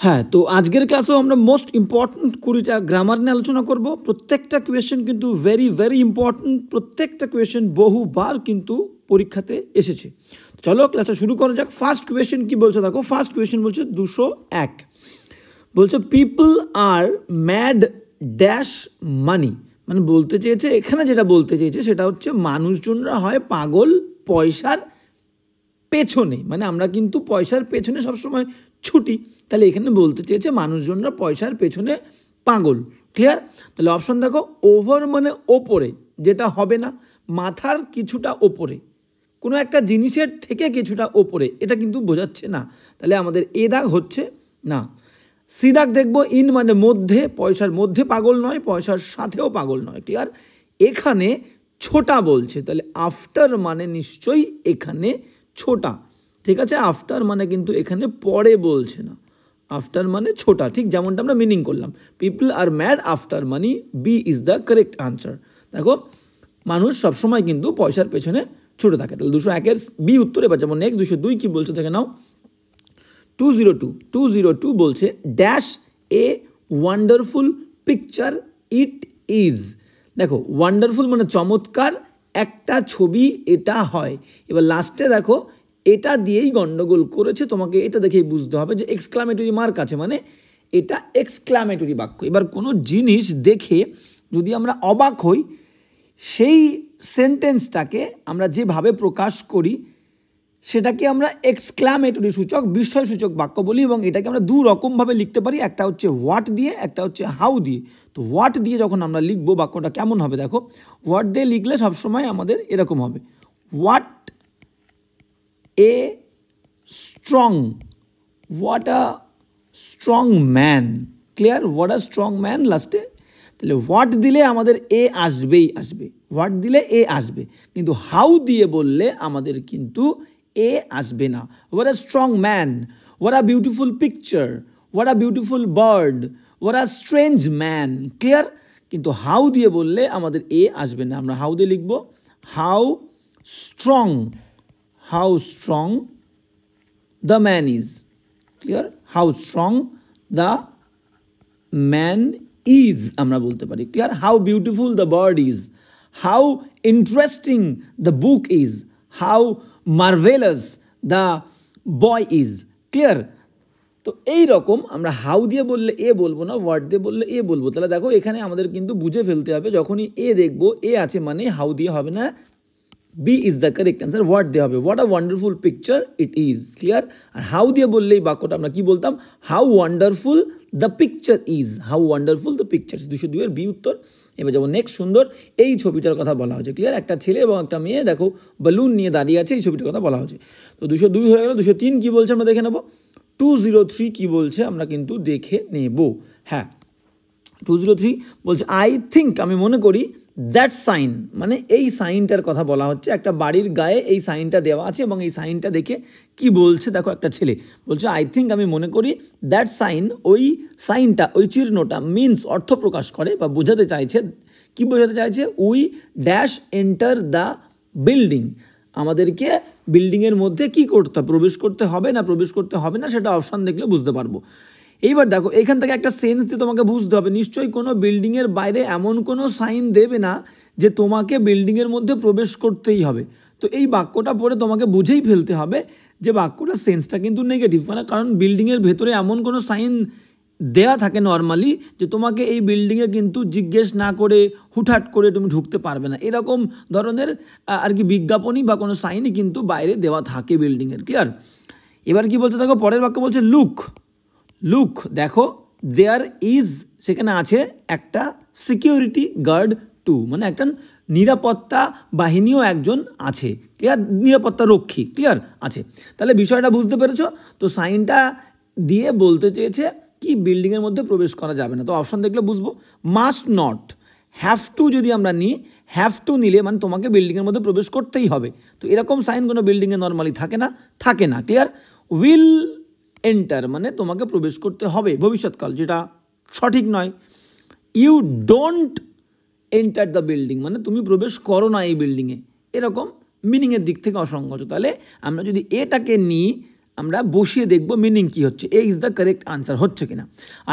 হ্যাঁ, তো আজকের ক্লাসেও আমরা মোস্ট ইম্পর্টেন্ট 20টা গ্রামার নিয়ে আলোচনা করব। প্রত্যেকটা কোয়েশ্চেন কিন্তু ভেরি ইম্পর্টেন্ট, প্রত্যেকটা কোয়েশ্চেন বহুবার কিন্তু পরীক্ষাতে এসেছে। চলো ক্লাসটা শুরু করা যাক। ফার্স্ট কোয়েশ্চেন কি বলছে দেখো, ফার্স্ট কোয়েশ্চেন বলছে 201, বলছে পিপল আর ম্যাড ড্যাশ মানি, মানে বলতে চেয়েছে, এখানে যেটা বলতে চেয়েছে সেটা হচ্ছে মানুষজনরা হয় পাগল পয়সার পেছনে, মানে আমরা কিন্তু পয়সার পেছনে সবসময় ছুটি, তাহলে এখানে বলতে চেয়েছে মানুষজনরা পয়সার পেছনে পাগল। ক্লিয়ার? তাহলে অপশন দেখো, ওভার মানে ওপরে, যেটা হবে না, মাথার কিছুটা ওপরে, কোনো একটা জিনিসের থেকে কিছুটা ওপরে, এটা কিন্তু বোঝাচ্ছে না, তাহলে আমাদের এ দাগ হচ্ছে না। সি দাগ দেখবো, ইন মানে মধ্যে, পয়সার মধ্যে পাগল নয়, পয়সার সাথেও পাগল নয়। ক্লিয়ার? এখানে ছোটা বলছে, তাহলে আফটার মানে নিশ্চয়ই এখানে ছোটা। ঠিক আছে, আফটার মানে কিন্তু এখানে পরে বলছে না, আফটার মানে ছোটা, ঠিক যেমনটা আমরা মিনিং করলাম। People are mad after money, B is the correct answer. দেখো, মানুষ সবসময় কিন্তু পয়সার পেছনে ছুটে থাকে। তাহলে 201-এর বি উত্তর। এবার যেমন নেক্সট 202 কি বলছে দেখে নাও। 202 বলছে dash a wonderful picture it is. দেখো, ওয়ান্ডারফুল মানে চমৎকার একটা ছবি এটা হয়। এবার লাস্টে দেখো, এটা দিয়েই গন্ডগোল করেছে, তোমাকে এটা দেখেই বুঝতে হবে যে এক্সক্লামেটরি মার্ক আছে, মানে এটা এক্সক্লামেটরি বাক্য। এবার কোনো জিনিস দেখে যদি আমরা অবাক হই, সেই সেন্টেন্সটাকে আমরা যেভাবে প্রকাশ করি সেটাকে আমরা এক্সক্লামেটরি সূচক, বিস্ময়সূচক বাক্য বলি, এবং এটাকে আমরা দু রকমভাবে লিখতে পারি, একটা হচ্ছে হোয়াট দিয়ে, একটা হচ্ছে হাউ দিয়ে। তো হোয়াট দিয়ে যখন আমরা লিখবো বাক্যটা কেমন হবে দেখো, হোয়াট দিয়ে লিখলে সবসময় আমাদের এরকম হবে, what a strong, what a strong man. Clear? What a strong man লাস্টে। তাহলে হোয়াট দিলে আমাদের এ আসবেই আসবে, হোয়াট দিলে এ আসবে, কিন্তু হাউ দিয়ে বললে আমাদের কিন্তু এ আসবে না। What a strong man, what a beautiful picture, what a beautiful bird, what a strange man. Clear? কিন্তু হাউ দিয়ে বললে আমাদের এ আসবে না। আমরা হাউ দিয়ে লিখব, how strong, how strong the man is. Clear? How strong the man is আমরা বলতে পারি। Clear? How beautiful the bird is, how interesting the book is, how marvelous the boy is. Clear? তো এই রকম আমরা how দিয়ে বললে এ বলবো না, হোয়াট দিয়ে বললে এ বলবো। তাহলে দেখো, এখানে আমাদের কিন্তু বুঝে ফেলতে হবে, যখনই এ দেখবো এ আছে মানে হাউ দিয়ে হবে না, B is the correct answer, what দিয়ে হবে, what a wonderful picture it is. Clear? আর হাউ দিয়ে বললেই বাক্যটা আমরা কি বলতাম, how wonderful the picture is, how wonderful the picture. 202-এর বি উত্তর। এবার যেমন নেক্সট সুন্দর এই ছবিটার কথা বলা হয়েছে। ক্লিয়ার? একটা ছেলে এবং একটা মেয়ে দেখো বেলুন নিয়ে দাঁড়িয়ে আছে, এই ছবিটার কথা বলা হয়েছে। তো 202 হয়ে গেল। 203 কি বলছে আমরা দেখে নেব। 203 কি বলছে আমরা কিন্তু দেখে নেব। হ্যাঁ, 203 বলছে আই থিঙ্ক, আমি মনে করি, দ্যাট সাইন, মানে এই সাইনটার কথা বলা হচ্ছে। একটা বাড়ির গায়ে এই সাইনটা দেওয়া আছে এবং এই সাইনটা দেখে কি বলছে দেখো, একটা ছেলে বলছে আই থিঙ্ক, আমি মনে করি, দ্যাট সাইন, ওই সাইনটা, ওই চিহ্নটা মিনস অর্থ প্রকাশ করে বা বোঝাতে চাইছে, কি বোঝাতে চাইছে, we dash enter the building, আমাদেরকে বিল্ডিংয়ের মধ্যে কি করতে, প্রবেশ করতে হবে না প্রবেশ করতে হবে না, সেটা অপশান দেখলে বুঝতে পারবো। এইবার দেখো, এখান থেকে একটা সেন্স দিয়ে তোমাকে বুঝতে হবে, নিশ্চয়ই কোনো বিল্ডিংয়ের বাইরে এমন কোনো সাইন দেবে না যে তোমাকে বিল্ডিংয়ের মধ্যে প্রবেশ করতেই হবে। তো এই বাক্যটা পড়ে তোমাকে বুঝেই ফেলতে হবে যে বাক্যটার সেন্সটা কিন্তু নেগেটিভ, মানে কারণ বিল্ডিংয়ের ভেতরে এমন কোনো সাইন দেওয়া থাকে নর্মালি যে তোমাকে এই বিল্ডিংয়ে কিন্তু জিজ্ঞেস না করে হুটহাট করে তুমি ঢুকতে পারবে না, এরকম ধরনের আর কি বিজ্ঞাপনই বা কোনো সাইনই কিন্তু বাইরে দেওয়া থাকে বিল্ডিংয়ের। ক্লিয়ার? এবার কি বলছে দেখো, পরের বাক্য বলছে লুক, লুক দেখো, দেয়ার ইজ, সেখানে আছে একটা সিকিউরিটি গার্ড টু, মানে একটা নিরাপত্তা বাহিনীও একজন আছে। ক্লিয়ার? নিরাপত্তা রক্ষী। ক্লিয়ার? আছে। তাহলে বিষয়টা বুঝতে পেরেছো? তো সাইনটা দিয়ে বলতে চেয়েছে কি, বিল্ডিংয়ের মধ্যে প্রবেশ করা যাবে না। তো অপশন দেখলে বুঝবো। মাস্ট নট, হ্যাভ টু যদি আমরা নিই, হ্যাভ টু নিলে মানে তোমাকে বিল্ডিংয়ের মধ্যে প্রবেশ করতেই হবে। তো এরকম সাইন কোনো বিল্ডিংয়ে নর্মালি থাকে না, থাকে না। ক্লিয়ার? উইল এন্টার মানে তোমাকে প্রবেশ করতে হবে, ভবিষ্যৎকাল, যেটা সঠিক নয়। You don't enter the building মানে তুমি প্রবেশ করো না এই বিল্ডিংয়ে, এরকম মিনিংয়ের দিক থেকে অসংগত। তাহলে আমরা যদি এটাকে নিই আমরা বসিয়ে দেখব মিনিং কী হচ্ছে, এ ইজ দ্য কারেক্ট আনসার হচ্ছে কিনা।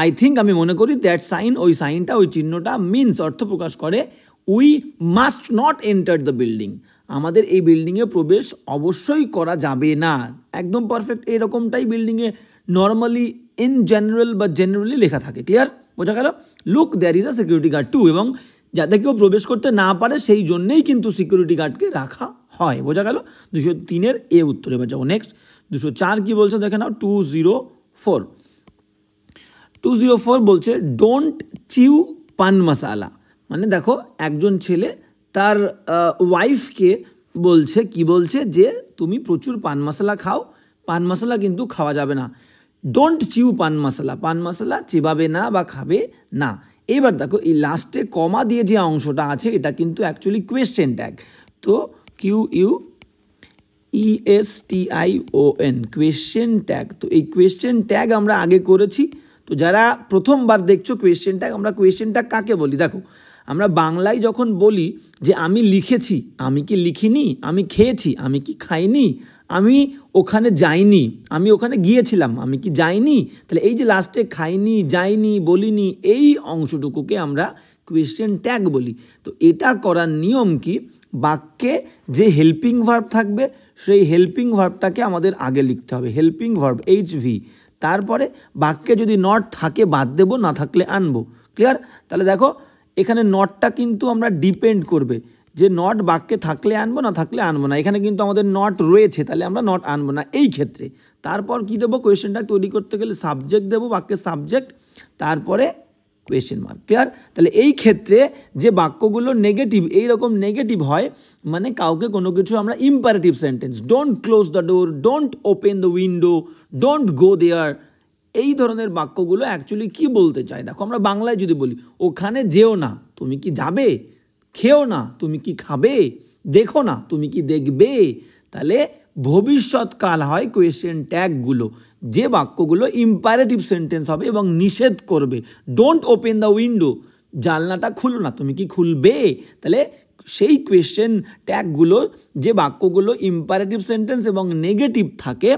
আই থিঙ্ক, আমি মনে করি, দ্যাট সাইন, ওই সাইনটা, ওই চিহ্নটা মিনস, অর্থ প্রকাশ করে we must not enter the building, আমাদের এই বিল্ডিংয়ে প্রবেশ অবশ্যই করা যাবে না। একদম পারফেক্ট, এরকমটাই বিল্ডিংয়ে নর্মালি ইন জেনারেল বা জেনারেলি লেখা থাকে। ক্লিয়ার, বোঝা গেল? Look, there is a security guard too, এবং যাতে কেউ প্রবেশ করতে না পারে সেই জন্যেই কিন্তু সিকিউরিটি গার্ডকে রাখা হয়। বোঝা গেল? 203-এর এ উত্তরে এবার যাবো। নেক্সট 204 কি বলছে দেখে নাও। 204 বলছে ডোন্ট চিউ পান মশালা। মানে দেখো, একজন ছেলে তার ওয়াইফকে বলছে, কি বলছে, যে তুমি প্রচুর পান মশলা খাও, পান মশলা কিন্তু খাওয়া যাবে না। ডোন্ট চিউ পান মশলা, পান মশলা চিবাবে না বা খাবে না। এবার দেখো, এই লাস্টে কমা দিয়ে যে অংশটা আছে এটা কিন্তু অ্যাকচুয়ালি কোয়েশ্চেন ট্যাগ। তো QUESTION, কোয়েশ্চেন ট্যাগ। তো এই কোয়েশ্চেন ট্যাগ আমরা আগে করেছি। তো যারা প্রথমবার দেখছো কোয়েশ্চেন ট্যাগ, আমরা কোয়েশ্চেন ট্যাগ কাকে বলি? দেখো, আমরা বাংলায় যখন বলি যে আমি লিখেছি, আমি কি লিখিনি? আমি খেয়েছি, আমি কি খাইনি? আমি ওখানে যাইনি, আমি ওখানে গিয়েছিলাম, আমি কি যাইনি? তাহলে এই যে লাস্টে খাইনি, যাইনি, বলিনি, এই অংশটুকুকে আমরা কোয়েশ্চেন ট্যাগ বলি। তো এটা করার নিয়ম কি? বাক্যে যে হেল্পিং ভার্ব থাকবে সেই হেল্পিং ভার্বটাকে আমাদের আগে লিখতে হবে, হেল্পিং ভার্ব HV। তারপরে বাক্যে যদি নট থাকে বাদ দেবো, না থাকলে আনবো। ক্লিয়ার? তাহলে দেখো, এখানে নটটা কিন্তু আমরা ডিপেন্ড করবে যে নট বাক্যে থাকলে আনবো, না থাকলে আনবো না। এখানে কিন্তু আমাদের নট রয়েছে, তাহলে আমরা নট আনবো না এই ক্ষেত্রে। তারপর কি দেবো? কোয়েশ্চেনটা তৈরি করতে গেলে সাবজেক্ট দেবো, বাক্যের সাবজেক্ট, তারপরে কোয়েশ্চেন মার্ক। ক্লিয়ার? তাহলে এই ক্ষেত্রে যে বাক্যগুলো নেগেটিভ, এইরকম নেগেটিভ হয়, মানে কাউকে কোনো কিছু আমরা imperative sentence, don't close the door, don't open the window, don't go there, এই ধরনের বাক্যগুলো অ্যাকচুয়ালি কি বলতে চায়? দেখো, আমরা বাংলায় যদি বলি, ওখানে যেও না, তুমি কি যাবে? খেও না, তুমি কি খাবে? দেখো না, তুমি কি দেখবে? তাহলে ভবিষ্যৎকাল হয় কোয়েশ্চেন ট্যাগগুলো, যে বাক্যগুলো ইম্পারেটিভ সেন্টেন্স হবে এবং নিষেধ করবে। ডোন্ট ওপেন দ্য উইন্ডো, জানলাটা খুলো না, তুমি কি খুলবে? তাহলে সেই কোয়েশ্চেন ট্যাগগুলো, যে বাক্যগুলো ইম্পারেটিভ সেন্টেন্স এবং নেগেটিভ থাকে,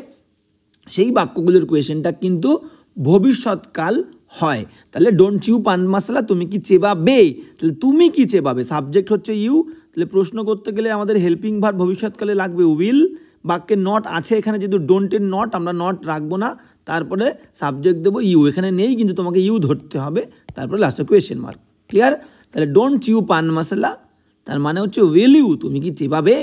সেই বাক্যগুলোর কোয়েশ্চেনটা কিন্তু ভবিষ্যৎকাল হয়। তাহলে ডোন্ট চিউ পান মশলা, তুমি কি চেবাবে? তাহলে তুমি কি চেবাবে? সাবজেক্ট হচ্ছে ইউ, তাহলে প্রশ্ন করতে গেলে আমাদের হেল্পিং ভার্ব ভবিষ্যৎকালে লাগবে উইল। বাক্যে নট আছে এখানে, যেহেতু ডোন্টের নট, আমরা নট রাখবো না। তারপরে সাবজেক্ট দেবো ইউ, এখানে নেই কিন্তু তোমাকে ইউ ধরতে হবে। তারপরে লাস্টে কোয়েশ্চেন মার্ক। ক্লিয়ার? তাহলে ডোন্ট চিউ পান মশলা, তার মানে হচ্ছে উইল ইউ, তুমি কি চেবাবে?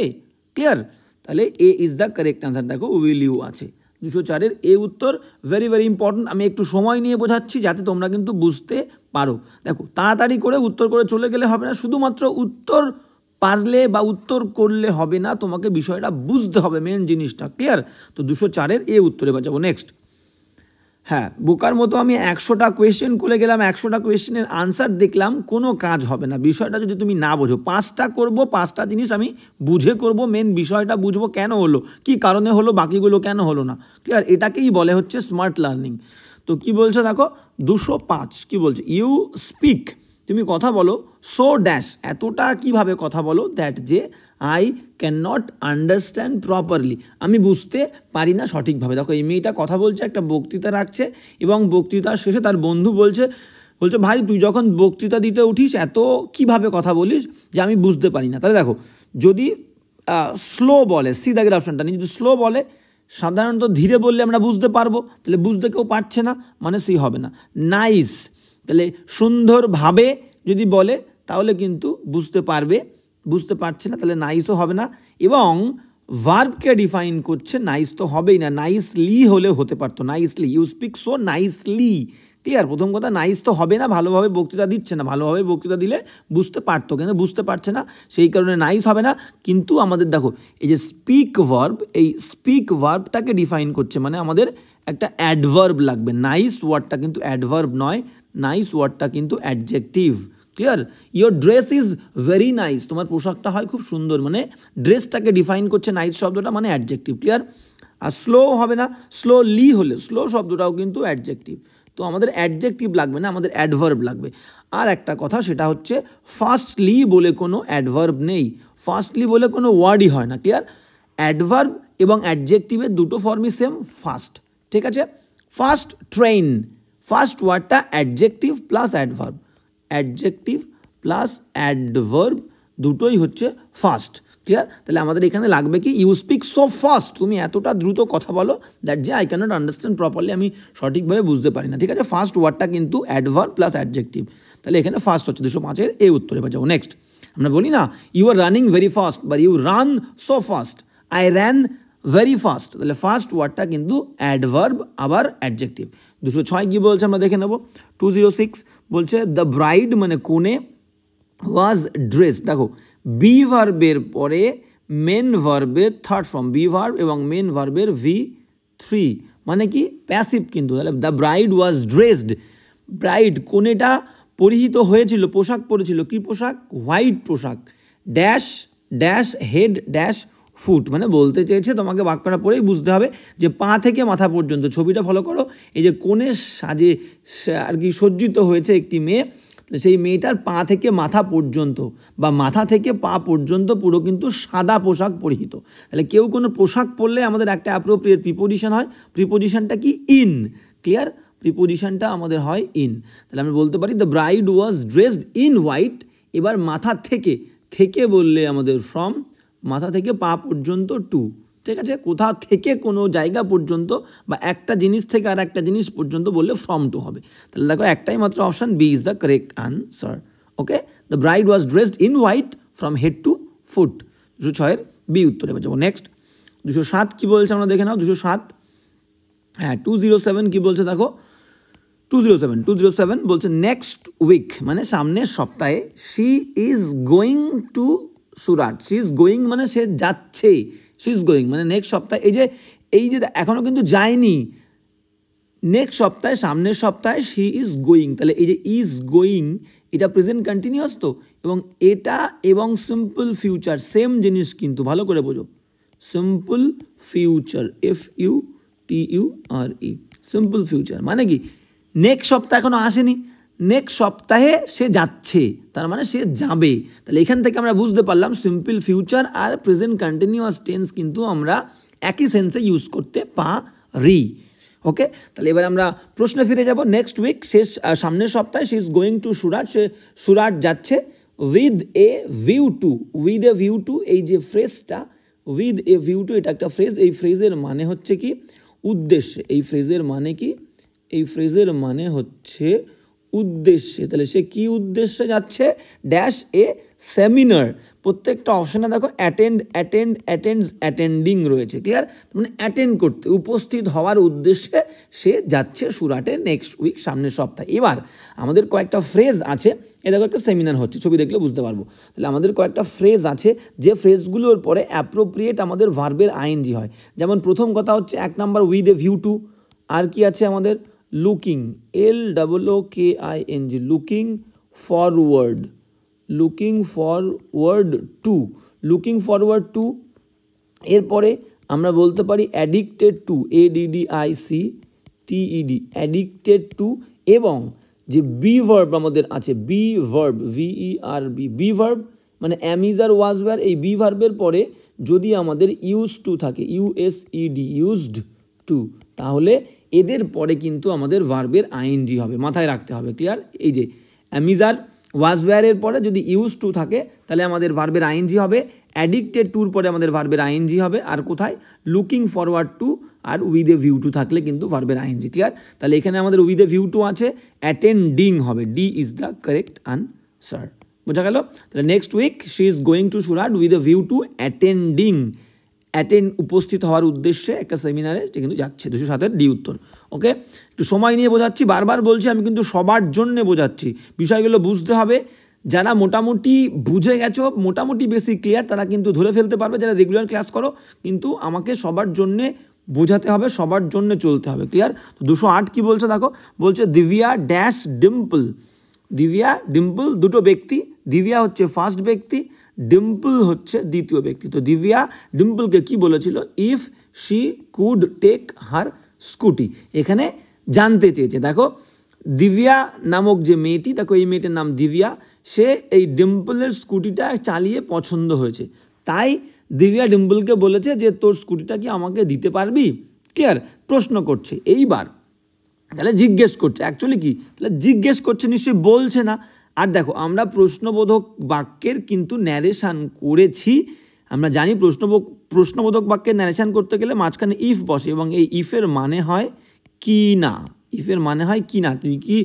ক্লিয়ার? তাহলে এ ইজ দ্য কারেক্ট আনসার। দেখো, উইল ইউ আছে 204-এর এ উত্তর। ভেরি ভেরি ইম্পর্টেন্ট, আমি একটু সময় নিয়ে বোঝাচ্ছি যাতে তোমরা কিন্তু বুঝতে পারো। দেখো, তাড়াতাড়ি করে উত্তর করে চলে গেলে হবে না, শুধুমাত্র উত্তর পারলে বা উত্তর করলে হবে না, তোমাকে বিষয়টা বুঝতে হবে, মেন জিনিসটা। ক্লিয়ার? তো 204-এর এ উত্তরে বাঁচাবো। নেক্সট, হ্যাঁ, বোকার মতো আমি 100টা কোয়েশ্চেন খুলে গেলাম, 100টা কোয়েশ্চেনের আনসার দেখলাম, কোনো কাজ হবে না। বিষয়টা যদি তুমি না বোঝো, 5টা করব, 5টা জিনিস আমি বুঝে করব, মেন বিষয়টা বুঝবো কেন হলো, কি কারণে হলো, বাকিগুলো কেন হলো না। ক্লিয়ার? এটাকেই বলে হচ্ছে স্মার্ট লার্নিং। তো কি বলছে দেখো, 205 কি বলছে? ইউ স্পিক, তুমি কথা বলো, সো ড্যাশ, এতটা কিভাবে কথা বলো, দ্যাট যে I can not understand properly, আমি বুঝতে পারি না সঠিকভাবে। দেখো, এই মেয়েটা কথা বলছে, একটা বক্তৃতা রাখছে, এবং বক্তৃতার শেষে তার বন্ধু বলছে ভাই তুই যখন বক্তৃতা দিতে উঠিস এত কিভাবে কথা বলিস যে আমি বুঝতে পারি না। তাহলে দেখো, যদি স্লো বলে, সি দাগের অপশানটা নিয়ে যদি স্লো বলে, সাধারণত ধীরে বললে আমরা বুঝতে পারবো, তাহলে বুঝতে কেউ পারছে না, মানে সি হবে না। নাইস, তাহলে সুন্দরভাবে যদি বলে তাহলে কিন্তু বুঝতে পারবে, বুঝতে পারছে না, তাহলে নাইসও হবে না। এবং ভার্বকে ডিফাইন করছে, নাইস তো হবেই না, নাইসলি হলে হতে পারতো, nicely, you speak so nicely. Clear? প্রথম কথা, নাইস তো হবে না, ভালোভাবে বক্তৃতা দিচ্ছে না, ভালোভাবে বক্তৃতা দিলে বুঝতে পারতো, কিন্তু বুঝতে পারছে না, সেই কারণে নাইস হবে না। কিন্তু আমাদের দেখো, এই যে স্পিক ভার্ব, এই স্পিক ভার্বটাকে ডিফাইন করছে, মানে আমাদের একটা অ্যাডভার্ব লাগবে। নাইস ওয়ার্ডটা কিন্তু অ্যাডভার্ব নয়, নাইস ওয়ার্ডটা কিন্তু adjective. Clear? Your dress is very nice, তোমার পোশাকটা হয় খুব সুন্দর, মানে ড্রেসটাকে ডিফাইন করছে নাইস শব্দটা, মানে অ্যাডজেক্টিভ। ক্লিয়ার? আর স্লো হবে না, স্লোলি হলে, স্লো শব্দটাও কিন্তু অ্যাডজেক্টিভ। তো আমাদের অ্যাডজেক্টিভ লাগবে না, আমাদের অ্যাডভার্ব লাগবে। আর একটা কথা, সেটা হচ্ছে ফার্স্টলি বলে কোনো অ্যাডভার্ব নেই, ফার্স্টলি বলে কোনো ওয়ার্ডই হয় না। ক্লিয়ার? অ্যাডভার্ব এবং অ্যাডজেক্টিভের দুটো ফর্মই সেম, ফার্স্ট। ঠিক আছে, ফার্স্ট ট্রেন, ফার্স্ট ওয়ার্ডটা adjective plus adverb, adjective plus adverb দুটোই হচ্ছে ফার্স্ট। ক্লিয়ার? তাহলে আমাদের এখানে লাগবে কি, ইউ স্পিক সো ফাস্ট, তুমি এতটা দ্রুত কথা বলো, দ্যাট যে আই ক্যানট আন্ডারস্ট্যান্ড প্রপারলি, আমি সঠিকভাবে বুঝতে পারি না। ঠিক আছে, ফার্স্ট ওয়ার্ডটা কিন্তু অ্যাডভার্ব প্লাস অ্যাডজেক্টিভ, তাহলে এখানে ফার্স্ট হচ্ছে 205-এর এ উত্তরে যাবো। নেক্সট আমরা বলি না you are running very fast বা you run so fast, I ran very fast, তাহলে ফার্স্ট ওয়ার্ডটা কিন্তু অ্যাডভার্ব আবার অ্যাডজেক্টিভ। 206 কী বলছে আমরা দেখে নেব। 206 বলছে দ্য ব্রাইড মানে কোনে ওয়াজ ড্রেস, দেখো বি ভার্বের পরে মেন ভার্বের থার্ড ফর্ম, বি ভার্ব এবং মেন ভার্বের V3 মানে কি প্যাসিভ কিন্তু, তাহলে the bride was dressed, bride কোনেটা পরিহিত হয়েছিল, পোশাক পরেছিল, কি পোশাক, হোয়াইট পোশাক, dash dash head dash foot, মানে বলতে চেয়েছে তোমাকে বাক্যটা পড়েই বুঝতে হবে যে পা থেকে মাথা পর্যন্ত, ছবিটা ফলো করো, এই যে কোণে সাজে আর কি সজ্জিত হয়েছে একটি মেয়ে, সেই মেয়েটার পা থেকে মাথা পর্যন্ত বা মাথা থেকে পা পর্যন্ত পুরো কিন্তু সাদা পোশাক পরিহিত। তাহলে কেউ কোনো পোশাক পরলে আমাদের একটা অ্যাপ্রোপ্রিয়েট প্রিপোজিশন হয়, প্রিপোজিশনটা কি, ইন। ক্লিয়ার? প্রিপোজিশনটা আমাদের হয় ইন। তাহলে আমি বলতে পারি the bride was dressed in white, এবার মাথা থেকে, থেকে বললে আমাদের ফ্রম, মাথা থেকে পা পর্যন্ত টু। ঠিক আছে, কোথা থেকে কোনো জায়গা পর্যন্ত বা একটা জিনিস থেকে আর একটা জিনিস পর্যন্ত বললে ফ্রম টু হবে। তাহলে দেখো একটাই মাত্র option B is the correct answer. Okay, the bride was dressed in white from head to foot, 206-এর বি উত্তরে যাবো। নেক্সট 207 কী বলছে আমরা দেখে নাও। 207, হ্যাঁ 207 কী বলছে দেখো, 207 বলছে নেক্সট উইক মানে সামনের সপ্তাহে, she is going to Surat, she is going মানে সে যাচ্ছে, শি ইজ গোয়িং মানে নেক্সট সপ্তাহে, এই যে এখনও কিন্তু যায়নি, নেক্সট সপ্তাহে, সামনের সপ্তাহে শি ইজ গোয়িং, তাহলে এই যে ইজ গোয়িং এটা প্রেজেন্ট কন্টিনিউয়াস তো, এবং এটা এবং সিম্পল ফিউচার সেম জিনিস কিন্তু, ভালো করে বোঝো, simple future FUTURE, simple future মানে কি নেক্সট সপ্তাহ এখনও আসেনি, নেক্সট সপ্তাহে সে যাচ্ছে, তার মানে সে যাবে। তাহলে এখান থেকে আমরা বুঝতে পারলাম সিম্পল ফিউচার আর প্রেজেন্ট কন্টিনিউয়াস টেন্স কিন্তু আমরা একই সেন্সে ইউজ করতে পারি। ওকে, তাহলে এবার আমরা প্রশ্নে ফিরে যাব। নেক্সট উইক শেষ, সামনের সপ্তাহে she is going to Surat, সে সুরাট যাচ্ছে, with a view to, with a view to, এই যে ফ্রেজটা উইথ এ ভিউ টু এটা একটা ফ্রেজ, এই ফ্রেজের মানে হচ্ছে কি উদ্দেশ্যে, এই ফ্রেজের মানে কি, এই ফ্রেজের মানে হচ্ছে উদ্দেশ্যে। তাহলে সে কি উদ্দেশ্যে যাচ্ছে, ড্যাশ এ সেমিনার, প্রত্যেকটা অপশানে দেখো অ্যাটেন্ডিং রয়েছে। ক্লিয়ার? মানে অ্যাটেন্ড করতে, উপস্থিত হওয়ার উদ্দেশ্যে সে যাচ্ছে সুরাটে নেক্সট উইক, সামনের সপ্তাহে। এবার আমাদের কয়েকটা ফ্রেজ আছে, এ দেখো একটা সেমিনার হচ্ছে, ছবি দেখলে বুঝতে পারবো। তাহলে আমাদের কয়েকটা ফ্রেজ আছে যে ফ্রেজগুলোর পরে অ্যাপ্রোপ্রিয়েট আমাদের ভার্বের আইএনজি হয়। যেমন প্রথম কথা হচ্ছে 1 number with a view two, আর কি আছে আমাদের looking, LOOKING, looking forward, looking forward two, looking forward two. এরপরে আমরা বলতে পারি addicted to, ADDICTED, addicted to, এবং যে বি ভার্ব আমাদের আছে, be verb VERB, be verb মানে অ্যামিজ আর ওয়াজ ওয়্যার, এই বি ভার্বের পরে যদি আমাদের ইউজ টু থাকে, USED, ইউজড টু, তাহলে এদের পরে কিন্তু আমাদের ভার্বের আইএনজি হবে, মাথায় রাখতে হবে। ক্লিয়ার? এই যে অ্যামিজার ওয়াজ ওয়্যারের পরে যদি ইউজ টু থাকে তাহলে আমাদের ভার্বের আইএনজি হবে, অ্যাডিক্টেড টুর পরে আমাদের ভার্বের আইএনজি হবে, আর কোথায় লুকিং ফরওয়ার্ড টু আর উইথ এ ভিউ টু থাকলে কিন্তু ভার্বের আইএনজি। ক্লিয়ার? তাহলে এখানে আমাদের উইথ এ ভিউ টু আছে, অ্যাটেন্ডিং হবে, D is the correct answer. বোঝা গেল? তাহলে next week she is going to Surat with a view to attending, উপস্থিত হওয়ার উদ্দেশ্যে একটা সেমিনারে সে কিন্তু যাচ্ছে, 207-এর ডি উত্তর। ওকে, একটু সময় নিয়ে বোঝাচ্ছি, বারবার বলছি আমি কিন্তু সবার জন্যে বোঝাচ্ছি, বিষয়গুলো বুঝতে হবে। যারা মোটামুটি বুঝে গেছো, মোটামুটি বেশি ক্লিয়ার, তারা কিন্তু ধরে ফেলতে পারবে, যারা রেগুলার ক্লাস করো, কিন্তু আমাকে সবার জন্যে বোঝাতে হবে, সবার জন্য চলতে হবে। ক্লিয়ার? তো 208 কী বলছে দেখো, বলছে দিব্যা ড্যাশ ডিম্পল, দিব্যা ডিম্পল দুটো ব্যক্তি, দিব্যা হচ্ছে ফার্স্ট ব্যক্তি, ডিম্পল হচ্ছে দ্বিতীয় ব্যক্তি। তো দিব্যা ডিম্পলকে কি বলেছিল, if she could take her scooty, এখানে জানতে চেয়েছে। দেখো দিব্যা নামক যে মেয়েটি, দেখো এই মেয়েটির নাম দিব্যা, সে এই ডিম্পলের স্কুটিটা চালিয়ে পছন্দ হয়েছে, তাই দিব্যা ডিম্পলকে বলেছে যে তোর স্কুটিটা কি আমাকে দিতে পারবি, ক্লিয়ার, প্রশ্ন করছে। এইবার তাহলে জিজ্ঞেস করছে, অ্যাকচুয়ালি কি, তাহলে জিজ্ঞেস করছে নিশ্চয়ই, বলছে না। আর দেখো আমরা প্রশ্নবোধক বাক্যের কিন্তু ন্যারেশান করেছি, আমরা জানি প্রশ্নবোধক বাক্যের ন্যারেশান করতে গেলে মাঝখানে ইফ বসে এবং এই ইফের মানে হয় কি না, ইফের মানে হয় কি না, তুই কি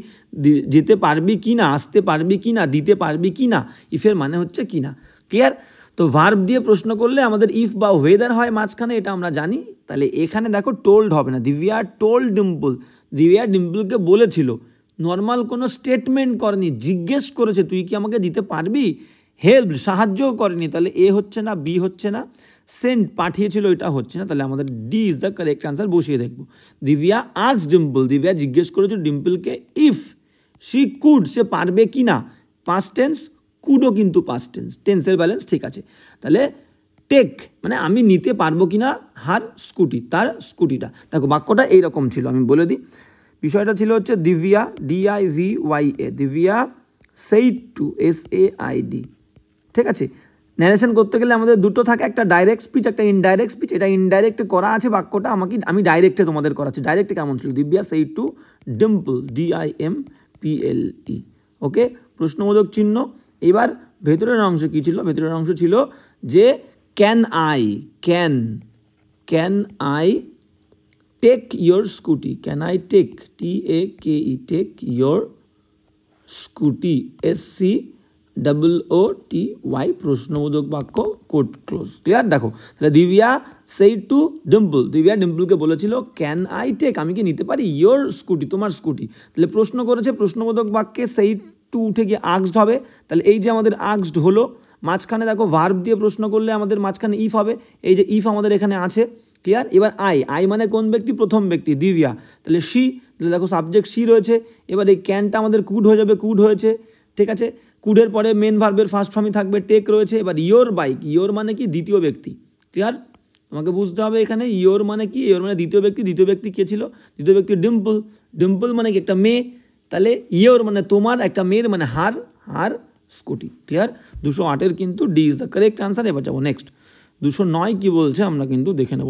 যেতে পারবি কি না, আসতে পারবি কি না, দিতে পারবি কি না, ইফের মানে হচ্ছে কি না, ক্লিয়ার। তো ভার্ব দিয়ে প্রশ্ন করলে আমাদের ইফ বা ওয়েদার হয় মাঝখানে, এটা আমরা জানি। তাহলে এখানে দেখো টোল্ড হবে না, দিব্যা টোল্ড ডিম্পল, দিব্যা ডিম্পলকে বলেছিল, নর্মাল কোনো স্টেটমেন্ট করেনি, জিজ্ঞেস করেছে তুই কি আমাকে দিতে পারবি, হেল্প সাহায্যও করেনি, তাহলে এ হচ্ছে না, বি হচ্ছে না, সেন্ড পাঠিয়েছিল এটা হচ্ছে না, তাহলে আমাদের D is the correct answer বসিয়ে দেখবো। দিব্যা আস্ক ডিম্পল, দিব্যা জিজ্ঞেস করেছিল ডিম্পলকে ইফ শি কুড, সে পারবে কি না, পাস্ট টেন্স, কুডও কিন্তু পাস্ট টেন্স, টেন্সের ব্যালেন্স ঠিক আছে। তাহলে টেক মানে আমি নিতে পারবো কিনা হার স্কুটি, তার স্কুটিটা। দেখো বাক্যটা এইরকম ছিল, আমি বলে দিই। বিষয়টা ছিল হচ্ছে Divya DIVYA, Divya said two SAID, ঠিক আছে। ন্যারেশন করতে গেলে আমাদের দুটো থাকে, একটা ডাইরেক্ট স্পিচ, একটা ইনডাইরেক্ট স্পিচ। এটা ইনডাইরেক্টে করা আছে বাক্যটা, আমি ডাইরেক্টে তোমাদের করাচ্ছি। ডাইরেক্টে কেমন ছিল, Divya said to Dimple, DIMPLE, ওকে, প্রশ্নবোধক চিহ্ন। এবার ভেতরের অংশ কী ছিল, ভেতরের অংশ ছিল যে can I take your scooty, can I take, TAKE, take your scooty, SCOOTY, প্রশ্নবোধক বাক্য, কোড ক্লোজ, ক্লিয়ার। দেখো তাহলে দিব্যা সেইড টু ডিম্পল, দিব্যা ডিম্পলকে বলেছিল ক্যান আই টেক, আমি কি নিতে পারি, ইয়োর স্কুটি, তোমার স্কুটি। তাহলে প্রশ্ন করেছে, প্রশ্নবোধক বাক্যে সেইড টু উঠে গিয়ে আক্সড হবে, তাহলে এই যে আমাদের আক্সড হলো, মাঝখানে দেখো ভার্ব দিয়ে প্রশ্ন করলে আমাদের মাঝখানে ইফ হবে, এই যে ইফ আমাদের এখানে আছে, ক্লিয়ার। এবার আই মানে কোন ব্যক্তি, প্রথম ব্যক্তি দিব্যা, তাহলে শি, তাহলে দেখো সাবজেক্ট শি রয়েছে। এবার এই ক্যানটা আমাদের কুড হয়ে যাবে, কুড হয়েছে, ঠিক আছে। কুডের পরে মেন ভার্বের ফার্স্ট ফর্মই থাকবে, টেক রয়েছে। এবার ইয়োর বাইক, ইয়োর মানে কি, দ্বিতীয় ব্যক্তি, ক্লিয়ার। তোমাকে বুঝতে হবে এখানে ইয়োর মানে কি, ইয়োর মানে দ্বিতীয় ব্যক্তি, দ্বিতীয় ব্যক্তি কে ছিল, দ্বিতীয় ব্যক্তি ডিম্পল, ডিম্পল মানে কি একটা মেয়ে, তাহলে ইয়োর মানে তোমার, একটা মেয়ের মানে হার স্কুটি, ক্লিয়ার। 208-এর কিন্তু D is the correct answer. এবার যাবো নেক্সট, 209 কি বলছে আমরা কিন্তু দেখে নেব।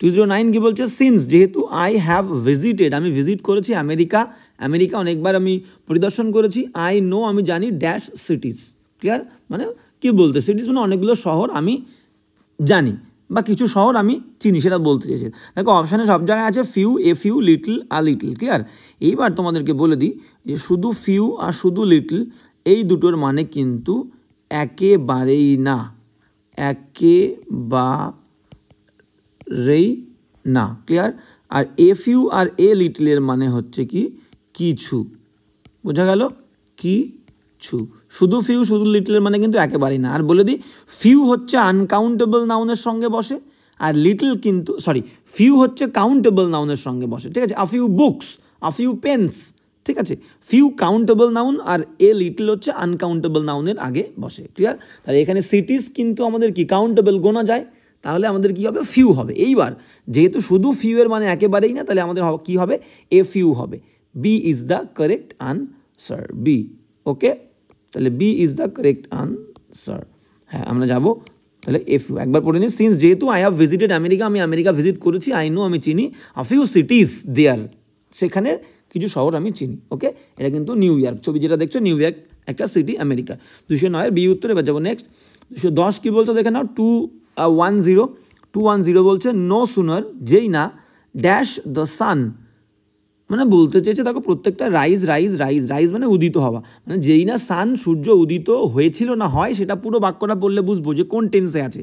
209 কি বলছে, সিন্স, যেহেতু আই হ্যাভ ভিজিটেড, আমি ভিজিট করেছি আমেরিকা, অনেকবার আমি পরিদর্শন করেছি, আই নো, আমি জানি, ড্যাশ সিটিজ, ক্লিয়ার। মানে কি বলতে, সিটিজ মানে অনেকগুলো শহর আমি জানি, বা কিছু শহর আমি চিনি, সেটা বলতে চেয়েছি। দেখো অপশানে সব জায়গায় আছে few, a few, little, a little, clear. এইবার তোমাদেরকে বলে দিই যে শুধু ফিউ আর শুধু লিটল এই দুটোর মানে কিন্তু একেবারেই না, একেবারেই না, ক্লিয়ার। আর এ ফিউ আর এ লিটলের মানে হচ্ছে কি, কিছু, বোঝা গেল, কিছু। শুধু ফিউ শুধু লিটলের মানে কিন্তু একেবারেই না। আর বলে দিই ফিউ হচ্ছে আনকাউন্টেবল নাউনের সঙ্গে বসে, আর লিটল কিন্তু ফিউ হচ্ছে কাউন্টেবল নাউনের সঙ্গে বসে, ঠিক আছে। A few books, a few pens, ঠিক আছে। ফিউ কাউন্টেবল নাউন আর এ লিটল হচ্ছে আনকাউন্টেবল নাউনের আগে বসে, ক্লিয়ার। তাহলে এখানে সিটিজ কিন্তু আমাদের কি কাউন্টেবল, গোনা যায়, তাহলে আমাদের কি হবে, ফিউ হবে। এইবার যেহেতু শুধু ফিউ এর মানে একেবারেই না, তাহলে আমাদের কি হবে, এ ফিউ হবে। B is the correct answer, B, okay. তাহলে B is the correct answer. হ্যাঁ আমরা যাব তাহলে এ ফিউ, একবার পড়ে নিই। সিন্স, যেহেতু আই হ্যাভ ভিজিটেড আমেরিকা, আমি আমেরিকা ভিজিট করেছি, আই নো, আমি চিনি, আ ফিউ সিটিজ দেয়ার, সেখানে কিছু শহর আমি চিনি, ওকে। এটা কিন্তু নিউ ইয়র্ক, ছবি যেটা দেখছো নিউ ইয়র্ক একটা সিটি আমেরিকা। 209-এর বি উত্তর। এবার যাবো নেক্সট 210 কি বলছো দেখে নাও। 210 বলছে নো সুনার, যেই না ড্যাশ দ্য সান, মানে বলতে চেয়েছে দেখো প্রত্যেকটা রাইজ মানে উদিত হওয়া, মানে যেই না সান সূর্য উদিত হয়েছিল না হয়, সেটা পুরো বাক্যটা পড়লে বুঝবো যে কোন টেন্সে আছে।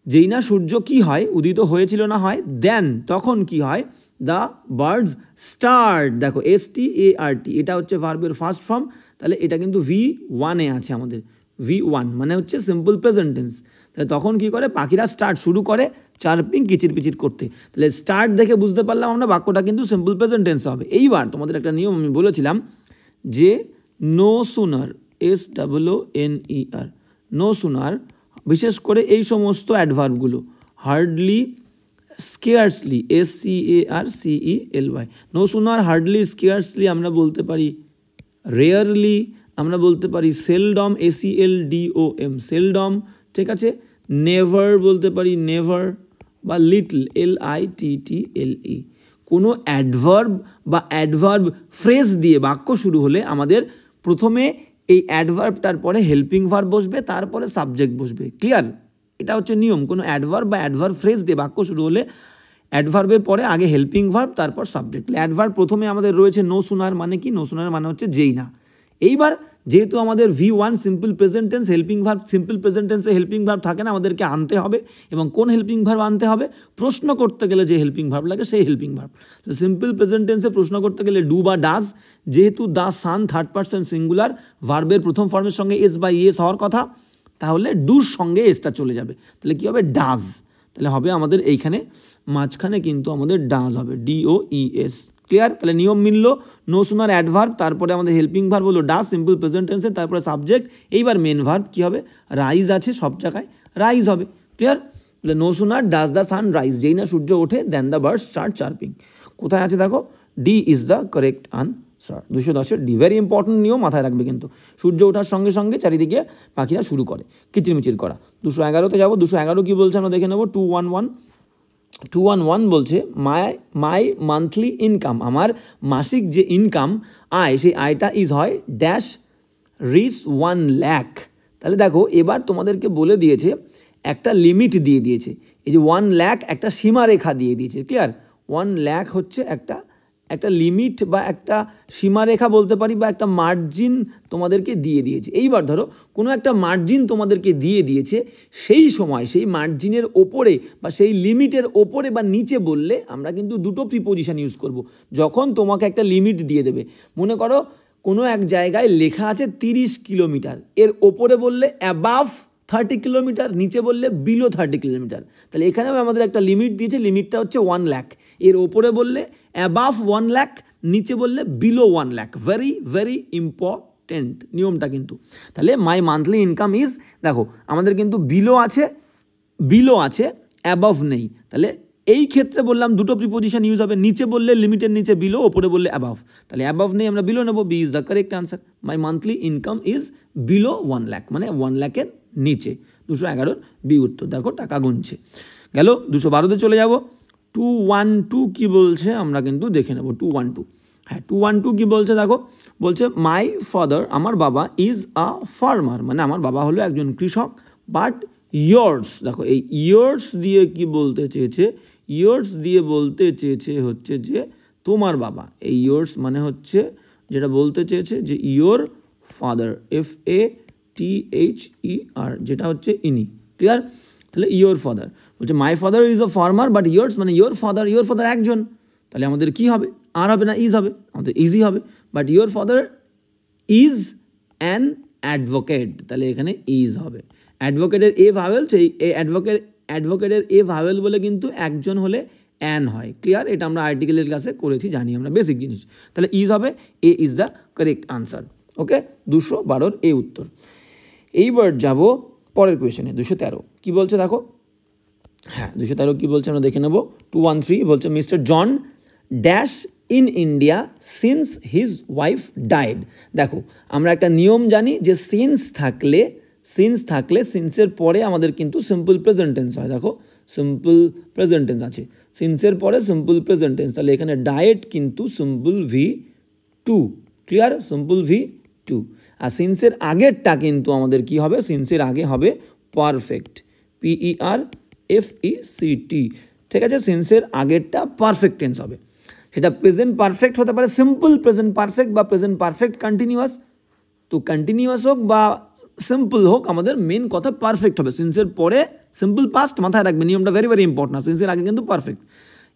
যেই না সূর্য কি হয়, উদিত হয়েছিল না হয়, দেন তখন কি হয়, দ্য বার্ডস স্টার্ট, দেখো START, এটা হচ্ছে ভার্বের ফার্স্ট ফর্ম, তাহলে এটা কিন্তু V1-এ আছে আমাদের, V1 মানে হচ্ছে সিম্পল প্রেজেন্ট টেন্স। তাহলে তখন কি করে, পাখিরা স্টার্ট শুরু করে চারপিং কিচির পিচির করতে, তাহলে স্টার্ট দেখে বুঝতে পারলাম আমরা বাক্যটা কিন্তু সিম্পল প্রেজেন্ট টেন্স হবে। এইবার তোমাদের একটা নিয়ম আমি বলেছিলাম যে no sooner, SOONER, no sooner, বিশেষ করে এই সমস্ত অ্যাডভার্বগুলো, hardly, scarcely, SCARCELY, no sooner, hardly, scarcely, আমরা বলতে পারি রেয়ারলি, আমরা বলতে পারি সেলডম, SELDOM, সেলডম, ঠিক আছে, নেভার বলতে পারি, নেভার, বা লিটল, LITTLE। কোনো অ্যাডভার্ব বা অ্যাডভার্ব ফ্রেজ দিয়ে বাক্য শুরু হলে আমাদের প্রথমে এই অ্যাডভার্বটার পরে হেল্পিং ভার্ব বসবে, তারপরে সাবজেক্ট বসবে। ক্লিয়ার? এটা হচ্ছে নিয়ম। কোনো অ্যাডভার্ব বা অ্যাডভার্ব ফ্রেজ দিয়ে বাক্য শুরু হলে অ্যাডভার্বের পরে আগে হেল্পিং ভার্ব, তারপর সাবজেক্ট। অ্যাডভার্ব প্রথমে আমাদের রয়েছে নো সুনার, মানে কি? নো সুনার মানে হচ্ছে যেই না। এইবার যেহেতু আমাদের V1 simple present tense, helping verb, simple present টেন্সে হেল্পিং ভার্ব থাকে না, আমাদেরকে আনতে হবে। এবং কোন হেল্পিং ভার্ব আনতে হবে? প্রশ্ন করতে গেলে যে হেল্পিং ভার্ব লাগে সেই হেল্পিং ভার্ব। তো সিম্পল প্রেজেন্ট টেন্সে প্রশ্ন করতে গেলে ডু বা ডাজ, যেহেতু the sun third person singular, ভার্বের প্রথম ফর্মের সঙ্গে এস বা ইএস হওয়ার কথা, তাহলে ডুর সঙ্গে এসটা চলে যাবে। তাহলে কী হবে? ডাজ। তাহলে হবে আমাদের এইখানে মাঝখানে কিন্তু আমাদের ডাজ হবে, DOES। ক্লিয়ার? তাহলে নিয়ম মিলল। নো সুনার অ্যাডভার্ব, তারপরে আমাদের হেল্পিং ভার্ব হলো ডাজ সিম্পল প্রেজেন্ট টেন্সে, তারপরে সাবজেক্ট। এইবার মেন ভার্ব কী হবে? রাইজ আছে, সব জায়গায় রাইজ হবে। ক্লিয়ার? তাহলে no sooner does the sun rise, যেই না সূর্য ওঠে, then the birds start chirping. কোথায় আছে দেখো? D is the correct answer. 210-এর ডি। ভেরি ইম্পর্টেন্ট নিয়ম, মাথায় রাখবে কিন্তু। সূর্য ওঠার সঙ্গে সঙ্গে চারিদিকে পাখিরা শুরু করে কিচিরমিচির করা। 211-তে যাবো। 211 কী বলছে আমরা দেখে নেবো। 211 বলছে মাই মান্থলি ইনকাম, আমার মাসিক যে ইনকাম আয়, সেই আয়টা ইজ হয় ড্যাশ রিচ 1 লাখ। তাহলে দেখো এবার তোমাদেরকে বলে দিয়েছে, একটা লিমিট দিয়ে দিয়েছে। এই যে 1 লাখ একটা সীমারেখা দিয়ে দিয়েছে। ক্লিয়ার? 1 লাখ হচ্ছে একটা লিমিট বা একটা সীমারেখা বলতে পারি, বা একটা মার্জিন তোমাদেরকে দিয়ে দিয়েছে। এইবার ধরো কোনো একটা মার্জিন তোমাদেরকে দিয়ে দিয়েছে, সেই সময় সেই মার্জিনের ওপরে বা সেই লিমিটের ওপরে বা নিচে বললে আমরা কিন্তু দুটো প্রিপোজিশন ইউজ করব। যখন তোমাকে একটা লিমিট দিয়ে দেবে, মনে করো কোনো এক জায়গায় লেখা আছে 30 কিলোমিটার, এর ওপরে বললে অ্যাবাভ 30 কিলোমিটার, নিচে বললে বিলো 30 কিলোমিটার। তাহলে এখানেও আমাদের একটা লিমিট দিয়েছে, লিমিটটা হচ্ছে 1 লাখ। এর ওপরে বললে অ্যাবাভ 1 লাখ, নিচে বললে below 1 lakh. Very very important নিয়মটা কিন্তু। তাহলে মাই মান্থলি ইনকাম ইজ, দেখো আমাদের কিন্তু বিলো আছে, অ্যাবাভ নেই। তাহলে এই ক্ষেত্রে বললাম দুটো প্রিপোজিশন ইউজ হবে। নিচে বললে লিমিটের নিচে বিলো, ওপরে বললে অ্যাবাভ। তাহলে অ্যাবাভ নেই, আমরা বিলো নেবো। B is the correct answer. My monthly income is below 1 lakh, মানে 1 লাখের নিচে। 211-র বি উত্তর। দেখো টাকা গুনছে। গেল 212-তে চলে যাব। 212 কী বলছে আমরা কিন্তু দেখে নেব। 212, হ্যাঁ 212 কী বলছে দেখো, বলছে মাই ফাদার, আমার বাবা, ইজ আ ফার্মার, মানে আমার বাবা হলো একজন কৃষক। বাট ইয়ার্স, দেখো এই ইয়ার্স দিয়ে কি বলতে চেয়েছে? ইয়ার্স দিয়ে বলতে চেয়েছে হচ্ছে যে তোমার বাবা। এই ইয়ার্স মানে হচ্ছে যেটা বলতে চেয়েছে যে ইয়োর ফাদার, FATHER, যেটা হচ্ছে ইনি। ক্লিয়ার? তাহলে ইয়োর ফাদার বলছে my father is a farmer, but years মানে ইয়োর ফাদার একজন। তাহলে আমাদের কি হবে? আর হবে না ইজ হবে, আমাদের ইজি হবে। But your father is an advocate, তাহলে এখানে ইজ হবে। অ্যাডভোকেটের এ ভাওয়েল, সেই অ্যাডভোকেটের এ ভাওয়েল বলে কিন্তু একজন হলে অ্যান হয়। ক্লিয়ার? এটা আমরা আর্টিকেলের ক্লাসে করেছি, জানি আমরা বেসিক জিনিস। তাহলে ইজ হবে, এ ইজ দ্য কারেক্ট আনসার। ওকে, 212-র এ উত্তর। এইবার যাব পরের কোয়েশ্চেনে। 213 কী বলছে দেখো, হ্যাঁ 213 কী বলছে আমরা দেখে নেব। 213 বলছে mister John dash in India since his wife died. দেখো আমরা একটা নিয়ম জানি যে সিন্স থাকলে সিন্সের পরে আমাদের কিন্তু সিম্পল প্রেজেন্ট টেন্স হয়। দেখো সিম্পল প্রেজেন্ট টেন্স আছে, সিন্সের পরে সিম্পল প্রেজেন্ট টেন্স। তাহলে এখানে ডায়েট কিন্তু simple V2। Clear? Simple V2। আর সিন্সের আগেরটা কিন্তু আমাদের কি হবে? সিন্সের আগে হবে পারফেক্ট, PERFECT। ঠিক আছে? সিন্সের আগেরটা পারফেক্ট টেন্স হবে। সেটা প্রেজেন্ট পারফেক্ট হতে পারে, সিম্পল প্রেজেন্ট পারফেক্ট, বা প্রেজেন্ট পারফেক্ট কন্টিনিউয়াস। তো কন্টিনিউয়াস হোক বা সিম্পল হোক, আমাদের মেন কথা পারফেক্ট হবে। সিন্সের পরে সিম্পল পাস্ট, মাথায় রাখবে নিয়মটা, ভেরি ভেরি ইম্পর্টেন্ট। সিন্সের আগে কিন্তু পারফেক্ট।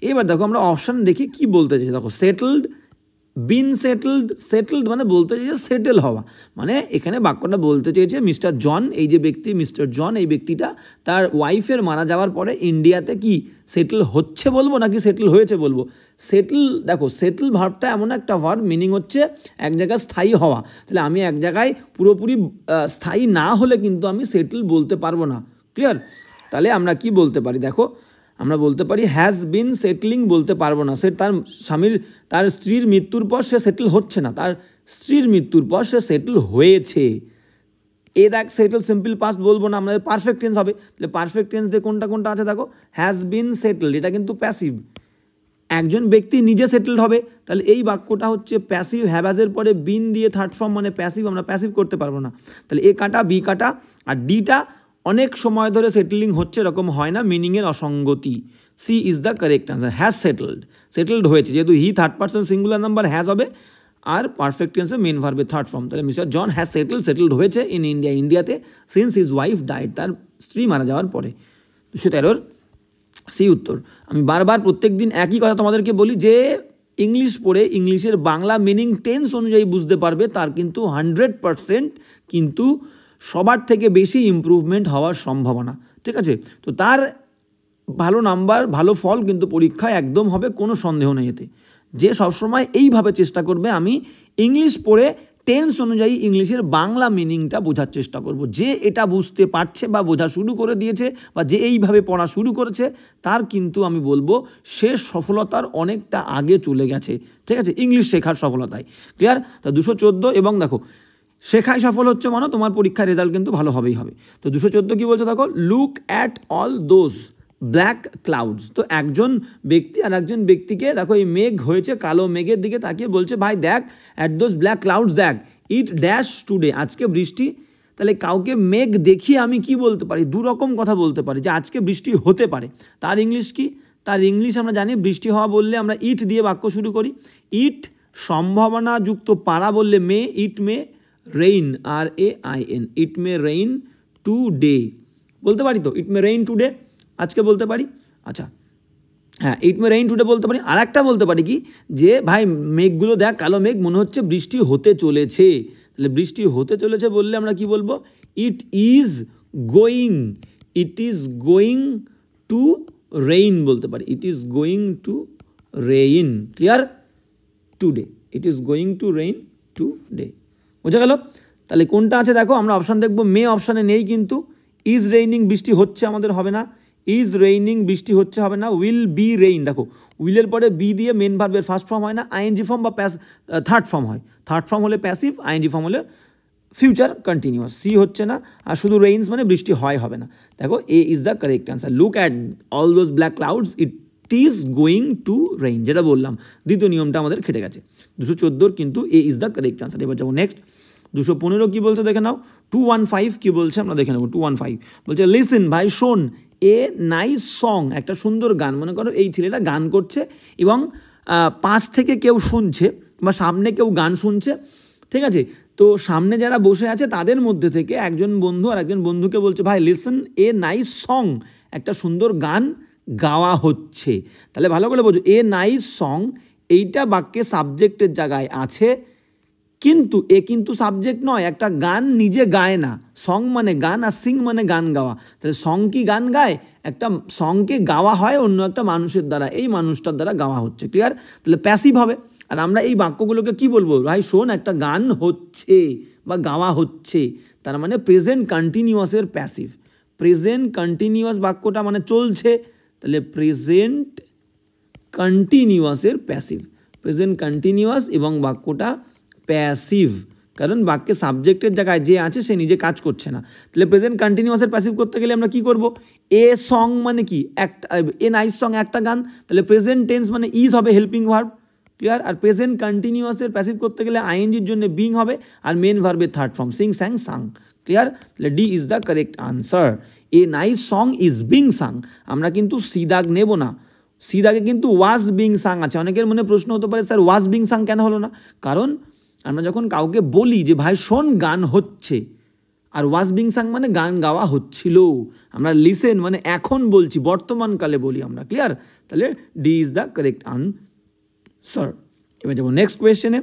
এবার দেখো আমরা অপশান দেখি কি বলতে চাই। দেখো সেটেলড, বিন সেটেলড মানে বলতে চাইছে সেটেল হওয়া। মানে এখানে বাক্যটা বলতে চেয়েছে মিস্টার জন, এই যে ব্যক্তি মিস্টার জন, এই ব্যক্তিটা তার ওয়াইফের মারা যাওয়ার পরে ইন্ডিয়াতে কি সেটেল হচ্ছে বলবো নাকি সেটেল হয়েছে বলবো? সেটেল, দেখো সেটেল ভার্বটা এমন একটা ভার্ব, মিনিং হচ্ছে এক জায়গায় স্থায়ী হওয়া। তাহলে আমি এক জায়গায় পুরোপুরি স্থায়ী না হলে কিন্তু আমি সেটেল বলতে পারবো না। ক্লিয়ার? তাহলে আমরা কি বলতে পারি? দেখো আমরা বলতে পারি হ্যাজ বিন সেটলিং, বলতে পারবো না। সে তার স্ত্রীর মৃত্যুর পর সে সেটেল হচ্ছে না, তার স্ত্রীর মৃত্যুর পর সে সেটেল হয়েছে। এ দেখ সেটেল সিম্পল পাস্ট বলবো না, আমাদের পারফেক্ট টেন্স হবে। তাহলে পারফেক্ট টেন্স দিয়ে কোনটা কোনটা আছে দেখো, হ্যাজ বিন সেটেলড, এটা কিন্তু প্যাসিভ। একজন ব্যক্তি নিজে সেটেলড হবে, তাহলে এই বাক্যটা হচ্ছে প্যাসিভ। হ্যাভাজের পরে বিন দিয়ে থার্ড ফর্ম মানে প্যাসিভ, আমরা প্যাসিভ করতে পারবো না। তাহলে এ কাটা বি কাটা, আর ডিটা অনেক সময় ধরে সেটেলিং হচ্ছে এরকম হয় না, মিনিংয়ের অসঙ্গতি। C is the correct answer, has settled, settled হয়েছে, যেহেতু he third person singular number has হবে, আর পারফেক্ট টেন্সে মেন ভার্বের থার্ড ফর্ম। তাহলে মিস্টার জন হ্যাজ সেটেলড হয়েছে ইন ইন্ডিয়া, ইন্ডিয়াতে, সিন্স হিজ ওয়াইফ ডাইড, তার স্ত্রী মারা যাওয়ার পরে। 213 সি উত্তর। আমি বারবার প্রত্যেক দিন একই কথা তোমাদেরকে বলি যে ইংলিশ পড়ে ইংলিশের বাংলা মিনিং টেন্স অনুযায়ী বুঝতে পারবে, তার কিন্তু 100% কিন্তু সবার থেকে বেশি ইমপ্রুভমেন্ট হওয়ার সম্ভাবনা, ঠিক আছে? তো তার ভালো নাম্বার ভালো ফল কিন্তু পরীক্ষায় একদম হবে, কোনো সন্দেহ নেই এতে। যে সবসময় এইভাবে চেষ্টা করবে আমি ইংলিশ পড়ে টেন্স অনুযায়ী ইংলিশের বাংলা মিনিংটা বোঝার চেষ্টা করব, যে এটা বুঝতে পারছে বা বোঝা শুরু করে দিয়েছে বা যে এইভাবে পড়া শুরু করেছে, তার কিন্তু আমি বলবো সে সফলতার অনেকটা আগে চলে গেছে, ঠিক আছে, ইংলিশ শেখার সফলতায়। ক্লিয়ার? তা 214, এবং দেখো শেখায় সফল হচ্ছে মানে তোমার পরীক্ষার রেজাল্ট কিন্তু ভালো হবেই হবে। তো 214 কি বলছে দেখো, look at all those black clouds. তো একজন ব্যক্তি আর একজন ব্যক্তিকে দেখো, এই মেঘ হয়েছে, কালো মেঘের দিকে তাকিয়ে বলছে, ভাই দেখ অ্যাট দোজ ব্ল্যাক ক্লাউডস, দেখ ইট ড্যাশ টুডে, আজকে বৃষ্টি। তাহলে কাউকে মেঘ দেখিয়ে আমি কি বলতে পারি, দু রকম কথা বলতে পারি, যে আজকে বৃষ্টি হতে পারে। তার ইংলিশ কি? তার ইংলিশ আমরা জানি, বৃষ্টি হওয়া বললে আমরা ইট দিয়ে বাক্য শুরু করি। ইট সম্ভাবনাযুক্ত পারা বললে মে, ইট মে রেইন, RAIN, ইট মে রেইন টুডে বলতে পারি। তো ইট মে রেইন টুডে আজকে বলতে পারি। আচ্ছা হ্যাঁ, ইট মে রেইন টুডে বলতে পারি। আর একটা বলতে পারি কি, যে ভাই মেঘগুলো দেখ, কালো মেঘ, মনে হচ্ছে বৃষ্টি হতে চলেছে। তাহলে বৃষ্টি হতে চলেছে বললে আমরা কি বলবো, ইট is going, it is going to rain বলতে পারি, ইট is going to rain. Clear? Today, it is going to rain today. বোঝা গেল? তাহলে কোনটা আছে দেখো, আমরা অপশান দেখবো, মে অপশানে নেই, কিন্তু ইজ রেইনিং বৃষ্টি হচ্ছে আমাদের হবে না, ইজ রেইনিং বৃষ্টি হচ্ছে হবে না। উইল বি রেইন, দেখো উইলের পরে বি দিয়ে মেন ভার্বের ফার্স্ট ফর্ম হয় না, আইএনজি ফর্ম বা থার্ড ফর্ম হয়। থার্ড ফর্ম হলে প্যাসিভ, আইএনজি ফর্ম হলে ফিউচার কন্টিনিউয়াস। সি হচ্ছে না, আর শুধু রেইনস মানে বৃষ্টি হয় হবে না। দেখো A is the correct answer, look at all those black clouds, it is going to rain, যেটা বললাম দ্বিতীয় নিয়মটা আমাদের খেটে গেছে। 214 কিন্তু A is the correct answer. এবার যাবো নেক্সট 215 কি বলছে দেখে নাও। 215 কি বলছে আমরা দেখে নেবো। 215 বলছে লিসেন, ভাই শোন, এ নাইস সং, একটা সুন্দর গান। মনে করো এই ছেলেটা গান করছে এবং পাশ থেকে কেউ শুনছে বা সামনে কেউ গান শুনছে, ঠিক আছে? তো সামনে যারা বসে আছে তাদের মধ্যে থেকে একজন বন্ধু আর একজন বন্ধুকে বলছে, ভাই লিসেন এ নাইস সং, একটা সুন্দর গান গাওয়া হচ্ছে। তাহলে ভালো করে বোঝো, এ নাইস সং এইটা বাক্যে সাবজেক্টের জায়গায় আছে, কিন্তু এ কিন্তু সাবজেক্ট নয়, একটা গান নিজে গায় না। সং মানে গান আর সিং মানে গান গাওয়া। তাহলে সং কি গান গায়? একটা সংকে গাওয়া হয় অন্য একটা মানুষের দ্বারা, এই মানুষটার দ্বারা গাওয়া হচ্ছে। ক্লিয়ার? তাহলে প্যাসিভ হবে। আর আমরা এই বাক্যগুলোকে কি বলবো, ভাই শোন একটা গান হচ্ছে বা গাওয়া হচ্ছে, তার মানে প্রেজেন্ট কন্টিনিউয়াসের প্যাসিভ। প্রেজেন্ট কন্টিনিউয়াস বাক্যটা মানে চলছে, তাহলে প্রেজেন্ট কন্টিনিউয়াসের প্যাসিভ। প্রেজেন্ট কন্টিনিউয়াস এবং বাক্যটা প্যাসিভ, কারণ বাক্যে সাবজেক্টের জায়গায় যে আছে সে নিজে কাজ করছে না। তাহলে প্রেজেন্ট কন্টিনিউয়াসের প্যাসিভ করতে গেলে আমরা কি করব, এ সং মানে কি, একটা এ নাইস সং একটা গান, তাহলে প্রেজেন্ট টেন্স মানে ইজ হবে হেল্পিং ভার্ব। ক্লিয়ার? আর প্রেজেন্ট কন্টিনিউয়াসের প্যাসিভ করতে গেলে আইএনজির জন্য বিং হবে, আর মেন ভার্বের থার্ড ফর্ম সিং স্যাং সাং। ক্লিয়ার? তাহলে D is the correct answer, a nice song is being sung. আমরা কিন্তু সি দাগ নেব না, সি দাগে কিন্তু ওয়াজ বিং সাং আছে। অনেকের মনে প্রশ্ন হতে পারে, স্যার ওয়াজ বিং সাং কেন হলো না? কারণ আমরা যখন কাউকে বলি যে ভাই শোন গান হচ্ছে, আর ওয়াজ বিং সাং মানে গান গাওয়া হচ্ছিল, আমরা লিসেন মানে এখন বলছি, বর্তমানকালে বলি আমরা। ক্লিয়ার? তাহলে D is the correct answer. এবার যাবো নেক্সট কোয়েশ্চেনে।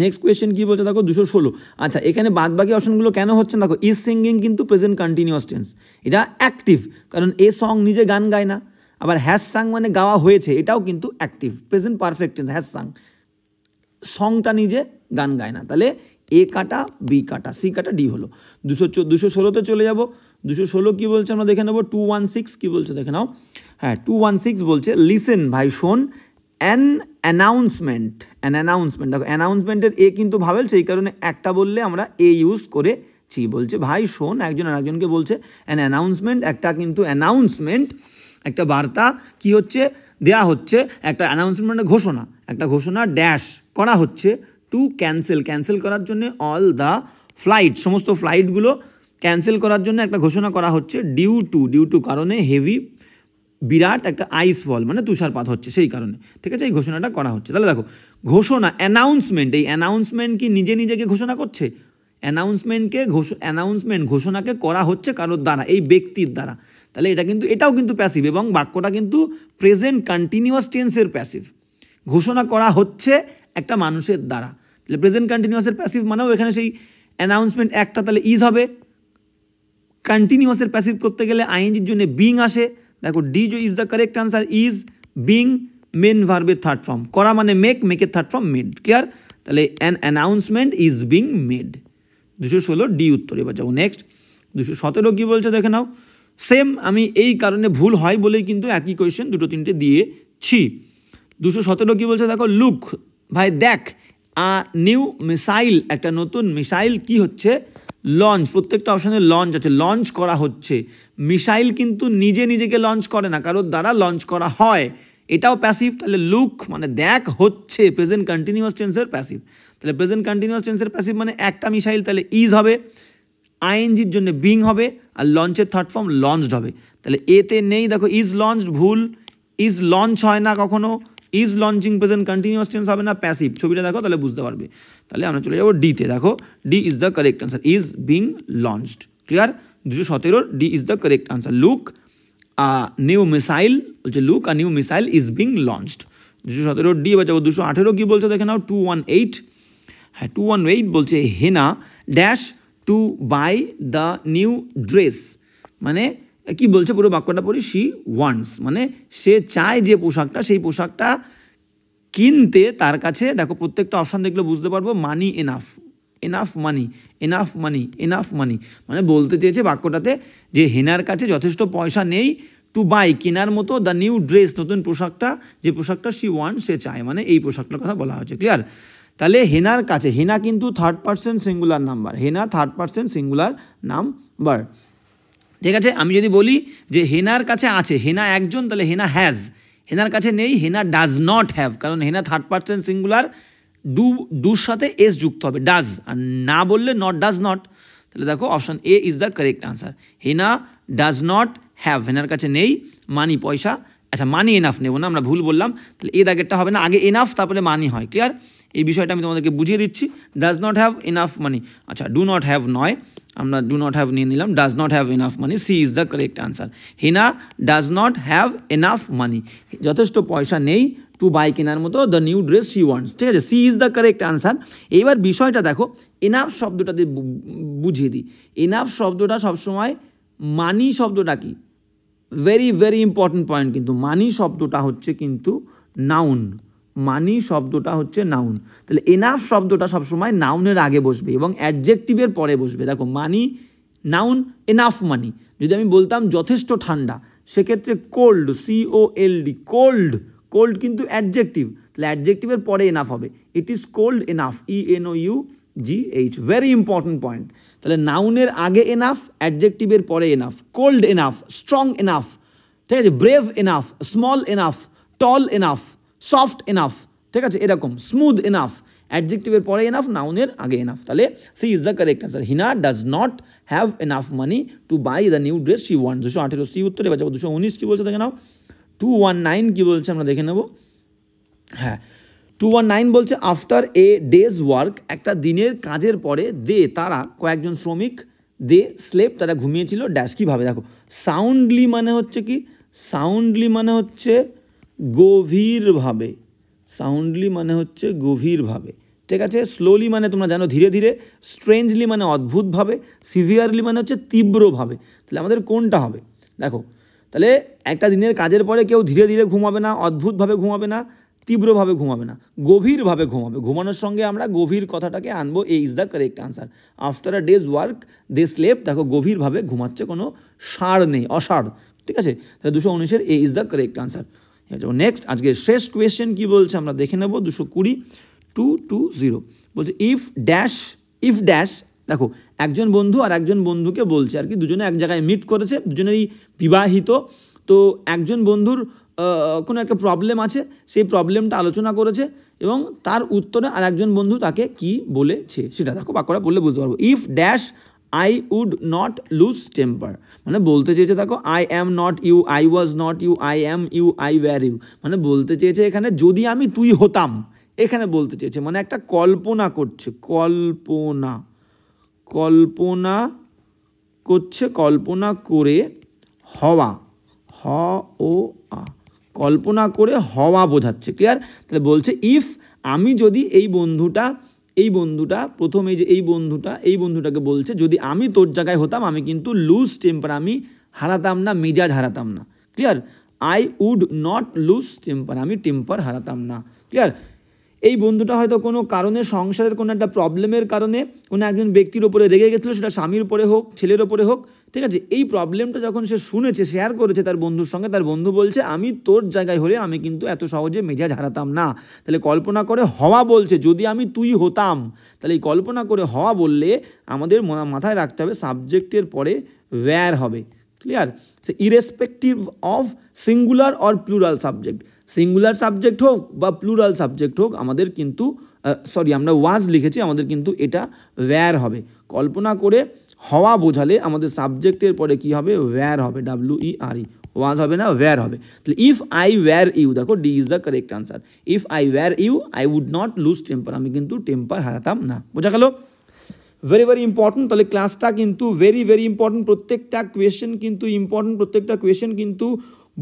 নেক্সট কোয়েশ্চেন কী বলছে দেখো, 216। আচ্ছা, এখানে বাদ বাকি অপশনগুলো কেন হচ্ছে দেখো, ইজ সিঙ্গিং কিন্তু প্রেজেন্ট কন্টিনিউয়াস টেন্স, এটা অ্যাক্টিভ, কারণ এ সং নিজে গান গায় না। আবার হ্যাজ সাং মানে গাওয়া হয়েছে, এটাও কিন্তু active, present perfect tense has sung, সংটা নিজে গান গায় না। তাহলে এ কাটা বি কাটা সি কাটা ডি হলো। 216তে চলে যাব। 216 কী বলছে আমরা দেখে নেবো। 216 কী বলছে দেখে নাও। হ্যাঁ, 216 বলছে লিসেন, ভাই শোন, অ্যান অ্যানাউন্সমেন্ট। দেখো অ্যানাউন্সমেন্টের এ কিন্তু ভাবেল, সেই কারণে একটা বললে আমরা এ ইউজ করে ছি বলছে ভাই শোন, একজন আরেকজনকে বলছে অ্যান অ্যানাউন্সমেন্ট, একটা কিন্তু অ্যানাউন্সমেন্ট, একটা বার্তা কি হচ্ছে দেয়া হচ্ছে, একটা অ্যানাউন্সমেন্ট মানে ঘোষণা, একটা ঘোষণা ড্যাশ করা হচ্ছে টু ক্যান্সেল করার জন্য অল দ্য ফ্লাইট, সমস্ত ফ্লাইটগুলো ক্যান্সেল করার জন্য একটা ঘোষণা করা হচ্ছে ডিউ টু কারণে হেভি বিরাট একটা আইস ফল মানে তুষারপাত হচ্ছে সেই কারণে, ঠিক আছে, এই ঘোষণাটা করা হচ্ছে। তাহলে দেখো ঘোষণা অ্যানাউন্সমেন্ট, এই অ্যানাউন্সমেন্ট কি নিজেকে ঘোষণা করছে? অ্যানাউন্সমেন্ট ঘোষণাকে করা হচ্ছে কারোর দ্বারা, এই ব্যক্তির দ্বারা, তাহলে এটাও কিন্তু প্যাসিভ এবং বাক্যটা কিন্তু প্রেজেন্ট কন্টিনিউয়াস টেন্সের প্যাসিভ। ঘোষণা করা হচ্ছে একটা মানুষের দ্বারা, তাহলে প্রেজেন্ট কন্টিনিউয়াসের প্যাসিভ মানেও এখানে সেই অ্যানাউন্সমেন্ট একটা তাহলে ইজ হবে। কন্টিনিউয়াসের প্যাসিভ করতে গেলে আইএনজির জন্য বিং আসে, দেখো D is the correct answer, is being main ভার্বের থার্ড ফর্ম, করা মানে মেকের থার্ড ফর্ম মেড, ক্লিয়ার? তাহলে an announcement is being made, 216 D উত্তর। এবার যাবো নেক্সট 217 কী বলছে দেখে নাও। সেম আমি এই কারণে ভুল হয় বলেই কিন্তু একই কোয়েশ্চেন দুটো তিনটে দিয়েছি। 217 কী বলছে দেখো, লুক ভাই দেখ, নিউ মিসাইল, একটা নতুন মিসাইল কি হচ্ছে লঞ্চ, প্রত্যেকটা অপশানে লঞ্চ আছে, লঞ্চ করা হচ্ছে। মিসাইল কিন্তু নিজেকে লঞ্চ করে না, কারোর দ্বারা লঞ্চ করা হয়, এটাও প্যাসিভ। তাহলে লুক মানে দেখ হচ্ছে, প্রেজেন্ট কন্টিনিউয়াস টেন্সের প্যাসিভ। তাহলে প্রেজেন্ট কন্টিনিউয়াস টেন্সের প্যাসিভ মানে একটা মিসাইল, তাহলে ইজ হবে, আইএনজির জন্য বিং হবে, আর লঞ্চের থার্ড ফর্ম লঞ্চড হবে। তাহলে এতে নেই দেখো ইজ লঞ্চড, ভুল, ইজ লঞ্চ হয় না কখনো, is launching present continuous tense হবে না, প্যাসিভ। ছবিটা দেখো তাহলে বুঝতে পারবে। তাহলে আমরা চলে যাবো ডিতে, দেখো D is the correct answer, is being launched, clear? 217 D is the correct answer, look new missile, বলছে look a new missile is being launched, 217 D. এবার যাবো 218 কী বলছে দেখে নাও, 218, হ্যাঁ 218 বলছে Hena dash to buy the new dress, মানে কি বলছে পুরো বাক্যটা পড়ি, শি ওয়ান্টস মানে সে চায় যে পোশাকটা, সেই পোশাকটা কিনতে তার কাছে, দেখো প্রত্যেকটা অপশান দেখলে বুঝতে পারবো, মানি এনাফ মানি, মানে বলতে চেয়েছে বাক্যটাতে যে হেনার কাছে যথেষ্ট পয়সা নেই টু বাই কেনার মতো দ্য নিউ ড্রেস, নতুন পোশাকটা, যে পোশাকটা শি ওয়ান্টস সে চায়, মানে এই পোশাকটার কথা বলা হচ্ছে, ক্লিয়ার? তাহলে হেনার কাছে, হেনা কিন্তু থার্ড পার্সন সিঙ্গুলার নাম্বার, হেনা থার্ড পার্সন সিঙ্গুলার নাম্বার, ঠিক আছে? আমি যদি বলি যে হেনার কাছে আছে, হেনা একজন, তাহলে হেনা হ্যাজ, হেনার কাছে নেই, হেনা ডাজ নট হ্যাভ, কারণ হেনা থার্ড পার্সন সিঙ্গুলার, ডুর সাথে এস যুক্ত হবে, ডাজ, আর না বললে নট, ডাজ নট। তাহলে দেখো option A is the correct answer, Hena does not have, হেনার কাছে নেই মানি পয়সা, আচ্ছা মানি এনাফ নেব না, আমরা ভুল বললাম, তাহলে এ দাগেরটা হবে না, আগে এনাফ তারপরে মানি হয়, ক্লিয়ার? এই বিষয়টা আমি তোমাদেরকে বুঝিয়ে দিচ্ছি। ডাজ নট হ্যাভ এনাফ মানি, আচ্ছা ডু নট হ্যাভ নয়, আমরা ডু নট হ্যাভ নিয়ে নিলাম, does not have enough money, C is the correct answer, Hena does not have enough money, যথেষ্ট পয়সা নেই টু বাই কেনার মতো the new dress she wants, ঠিক আছে? C is the correct answer. এইবার বিষয়টা দেখো, এনাফ শব্দটা দিয়ে বুঝিয়ে দিই। এনাফ শব্দটা সবসময়, মানি শব্দটা কি, ভেরি ইম্পর্টেন্ট পয়েন্ট, কিন্তু মানি শব্দটা হচ্ছে কিন্তু নাউন, মানি শব্দটা হচ্ছে নাউন। তাহলে এনাফ শব্দটা সবসময় নাউনের আগে বসবে এবং অ্যাডজেক্টিভের পরে বসবে। দেখো মানি নাউন, এনাফ মানি। যদি আমি বলতাম যথেষ্ট ঠান্ডা, সেক্ষেত্রে কোল্ড, COLD, কোল্ড কিন্তু অ্যাডজেক্টিভ, তাহলে অ্যাডজেক্টিভের পরে এনাফ হবে, it is cold enough, ENOUGH, very important point. তাহলে নাউনের আগে এনাফ, অ্যাডজেক্টিভের পরে enough, cold enough, strong enough, ঠিক আছে, ব্রেভ এনাফ, স্মল এনাফ, টল এনাফ, সফট এনাফ, ঠিক আছে, এরকম স্মুথ এনাফ, অ্যাডজেক্টিভের পরে এনাফ, নাউনের আগে এনাফ। তাহলে C is the correct answer, Hina does not have enough money to buy the new dress she wants, 218 C উত্তর। এবার যাবো 219 কী বলছে দেখে নাও, 219 কী বলছে আমরা দেখে নেব, হ্যাঁ 219 বলছে আফটার এ ডেজ ওয়ার্ক, একটা দিনের কাজের পরে তারা কয়েকজন শ্রমিক স্লেপ, তারা ঘুমিয়েছিল ড্যাশ, কীভাবে দেখো, সাউন্ডলি মানে হচ্ছে কি, সাউন্ডলি মানে হচ্ছে গভীরভাবে, সাউন্ডলি মানে হচ্ছে গভীরভাবে, ঠিক আছে? স্লোলি মানে তোমরা জানো ধীরে ধীরে, স্ট্রেঞ্জলি মানে অদ্ভুতভাবে, সিভিয়ারলি মানে হচ্ছে তীব্রভাবে। তাহলে আমাদের কোনটা হবে দেখো, তাহলে একটা দিনের কাজের পরে কেউ ধীরে ধীরে ঘুমাবে না, অদ্ভুতভাবে ঘুমাবে না, তীব্রভাবে ঘুমাবে না, গভীরভাবে ঘুমাবে। ঘুমানোর সঙ্গে আমরা গভীর কথাটাকে আনবো, A is the correct answer. After a day's work slept, দেখো গভীরভাবে ঘুমাচ্ছে, কোনো সার নেই, অসার, ঠিক আছে? তাহলে 219-এর A is the correct answer. Next আজকের শেষ কোয়েশ্চেন কি বলছে আমরা দেখে নেব, 220, 220 বলছে ইফ ড্যাশ দেখো একজন বন্ধু আর একজন বন্ধুকে বলছে আর কি, দুজনে এক জায়গায় মিট করেছে, দুজনেরই বিবাহিত। তো একজন বন্ধুর কোনো একটা প্রবলেম আছে, সেই প্রবলেমটা আলোচনা করেছে এবং তার উত্তরে আর একজন বন্ধু তাকে কি বলেছে সেটা দেখো বাক্যটা পড়লে বুঝতে পারবো। If dash I would not lose temper, মানে বলতে চেয়েছে দেখো I am not you, I was not you, I am you, I were you, মানে বলতে চেয়েছে এখানে যদি আমি তুই হতাম, এখানে বলতে চেয়েছে মানে একটা কল্পনা করছে, কল্পনা করছে, কল্পনা করে হওয়া, ও আ, কল্পনা করে হওয়া বোঝাচ্ছে। ক্লিয়ার? তাহলে বলছে ইফ আমি যদি এই বন্ধুটা প্রথম এই বন্ধুটাকে বলছে যদি আমি তোর জায়গায় হতাম আমি কিন্তু লুজ টেম্পার, আমি হারাতাম না, মেজাজ হারাতাম না। Clear? I would not lose temper, আমি টেম্পার হারাতাম না। ক্লিয়ার? এই বন্ধুটা হয়তো কোনো কারণে, সংসারের কোনো একটা প্রবলেমের কারণে কোনো একজন ব্যক্তির ওপরে রেগে গেছিলো, সেটা স্বামীর ওপরে হোক, ছেলের ওপরে হোক, ঠিক আছে? এই প্রবলেমটা যখন সে শুনেছে, শেয়ার করেছে তার বন্ধুর সঙ্গে, তার বন্ধু বলছে আমি তোর জায়গায় হলে আমি কিন্তু এত সহজে মেজাজ হারাতাম না। তাহলে কল্পনা করে হওয়া বলছে যদি আমি তুই হতাম, তাহলে এই কল্পনা করে হওয়া বললে আমাদের মাথায় রাখতে হবে সাবজেক্টের পরে ওয়্যার হবে। Clear? Say irrespective of singular or plural subject, singular subject হোক বা প্লুরাল সাবজেক্ট হোক, আমাদের কিন্তু আমরা ওয়াজ লিখেছি, আমাদের কিন্তু এটা ওয়্যার হবে। কল্পনা করে হওয়া বোঝালে আমাদের সাবজেক্টের পরে কি হবে? ওয়্যার হবে, WERE, ওয়াজ হবে না, ওয়্যার হবে। তাহলে ইফ আই ওয়্যার ইউ, দেখো D is the correct answer. If I were you I would not lose temper, আমি কিন্তু টেম্পার হারাতাম না। বোঝা গেল? Very very important. তাহলে ক্লাসটা কিন্তু ভেরি ভেরি ইম্পর্টেন্ট, প্রত্যেকটা কোয়েশ্চেন কিন্তু ইম্পর্টেন্ট, প্রত্যেকটা কোয়েশ্চেন কিন্তু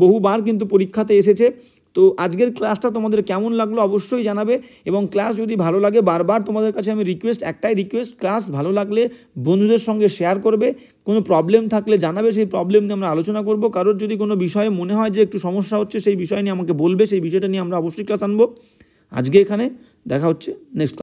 বহুবার কিন্তু পরীক্ষাতে এসেছে। তো আজকের ক্লাসটা তোমাদের কেমন লাগলো অবশ্যই জানাবে, এবং ক্লাস যদি ভালো লাগে বারবার তোমাদের কাছে আমি একটাই রিকোয়েস্ট, ক্লাস ভালো লাগলে বন্ধুদের সঙ্গে শেয়ার করবে, কোনো প্রবলেম থাকলে জানাবে, সেই প্রবলেম নিয়ে আমরা আলোচনা করব। কারোর যদি কোনো বিষয়ে মনে হয় যে একটু সমস্যা হচ্ছে সেই বিষয় নিয়ে আমাকে বলবে, সেই বিষয়টা নিয়ে আমরা অবশ্যই ক্লাস আনবো। আজকে এখানে দেখা হচ্ছে নেক্সট।